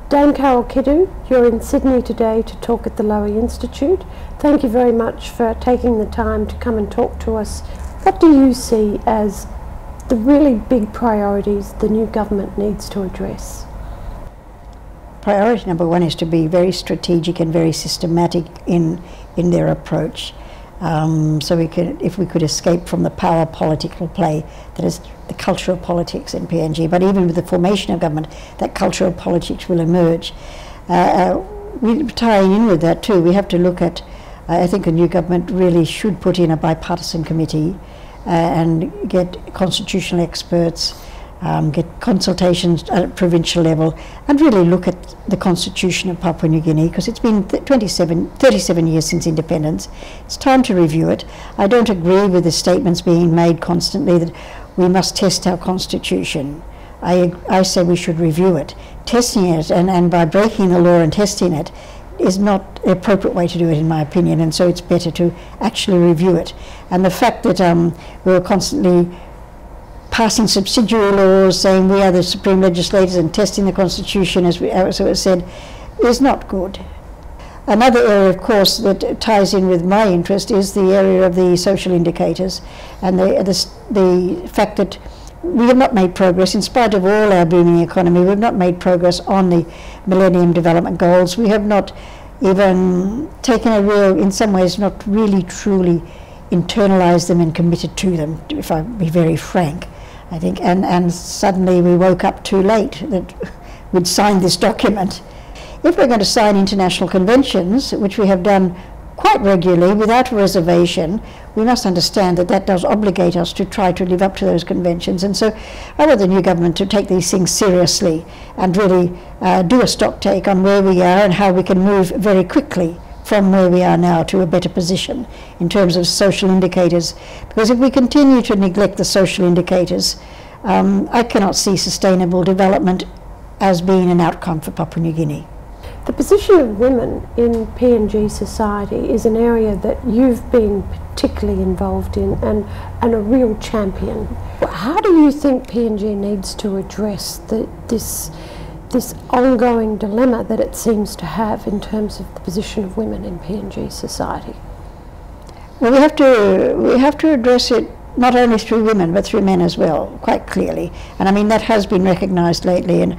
Dame Carol Kidu, you're in Sydney today to talk at the Lowy Institute. Thank you very much for taking the time to come and talk to us. What do you see as the really big priorities the new government needs to address? Priority number one is to be very strategic and very systematic in their approach. So if we could escape from the power political play that is the culture of politics in PNG, but even with the formation of government, that culture of politics will emerge. We tie in with that too. We have to look at, I think a new government really should put in a bipartisan committee and get constitutional experts, get consultations at provincial level, and really look at the constitution of Papua New Guinea, because it's been 37 years since independence. It's time to review it. I don't agree with the statements being made constantly that we must test our constitution. I say we should review it. Testing it and by breaking the law and testing it is not the appropriate way to do it, in my opinion, and so it's better to actually review it. And the fact that we're constantly passing subsidiary laws saying we are the supreme legislators and testing the constitution, as it was said, is not good. Another area, of course, that ties in with my interest is the area of the social indicators and the fact that we have not made progress, in spite of all our booming economy. We have not made progress on the Millennium Development Goals. We have not even taken a real, in some ways, not really truly internalized them and committed to them, if I be very frank, I think. And suddenly we woke up too late that we'd signed this document. If we're going to sign international conventions, which we have done quite regularly without reservation, we must understand that that does obligate us to try to live up to those conventions. And so I want the new government to take these things seriously and really do a stock take on where we are and how we can move very quickly from where we are now to a better position in terms of social indicators. Because if we continue to neglect the social indicators, I cannot see sustainable development as being an outcome for Papua New Guinea. The position of women in PNG society is an area that you've been particularly involved in and a real champion. How do you think PNG needs to address this ongoing dilemma that it seems to have in terms of the position of women in PNG society? Well, we have to address it not only through women but through men as well, quite clearly. And I mean that has been recognised lately, and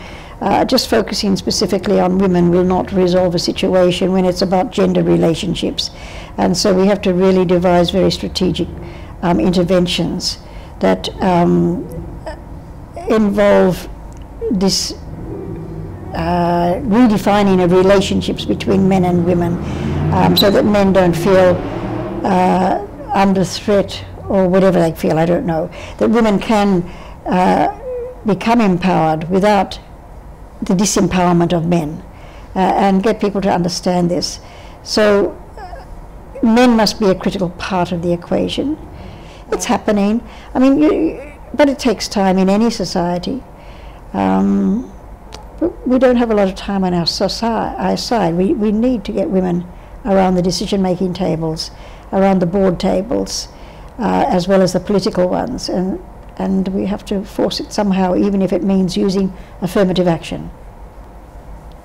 just focusing specifically on women will not resolve a situation when it's about gender relationships. And so we have to really devise very strategic interventions that involve this redefining of relationships between men and women, so that men don't feel under threat or whatever they feel, I don't know. That women can become empowered without the disempowerment of men, and get people to understand this. So men must be a critical part of the equation. It's happening. I mean, but it takes time in any society. But we don't have a lot of time on our side. We need to get women around the decision-making tables, around the board tables, as well as the political ones, and we have to force it somehow, even if it means using affirmative action.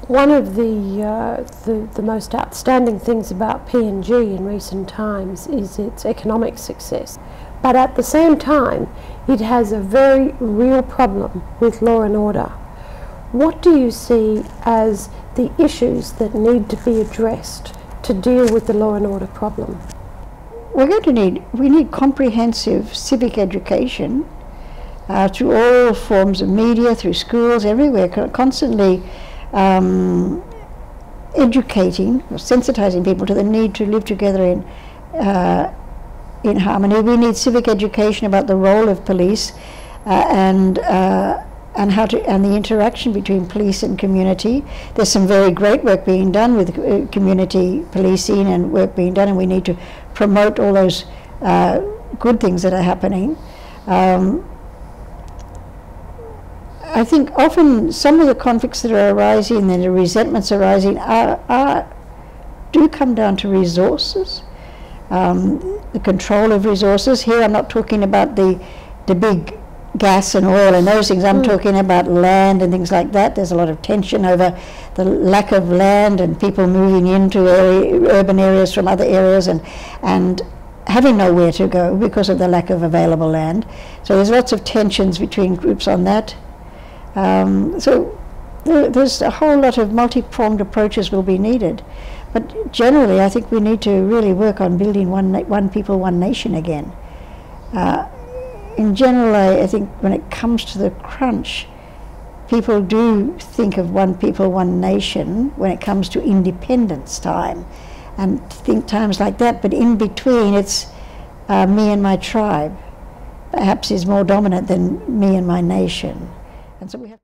One of the most outstanding things about PNG in recent times is its economic success. But at the same time, it has a very real problem with law and order. What do you see as the issues that need to be addressed to deal with the law and order problem? We need comprehensive civic education through all forms of media, through schools, everywhere, constantly educating or sensitizing people to the need to live together in harmony. We need civic education about the role of police and the interaction between police and community. There's some very great work being done with community policing and work being done, and we need to promote all those good things that are happening. I think often some of the conflicts that are arising and the resentments arising do come down to resources, the control of resources. Here I'm not talking about the the big gas and oil and those things. I'm talking about land and things like that. There's a lot of tension over the lack of land and people moving into urban areas from other areas and having nowhere to go because of the lack of available land. So there's lots of tensions between groups on that. So there's a whole lot of multi-pronged approaches will be needed. But generally, I think we need to really work on building one people, one nation again. In general, I think when it comes to the crunch, people do think of one people, one nation when it comes to independence time, and think times like that. But in between, it's me and my tribe, perhaps is more dominant than me and my nation. And so we have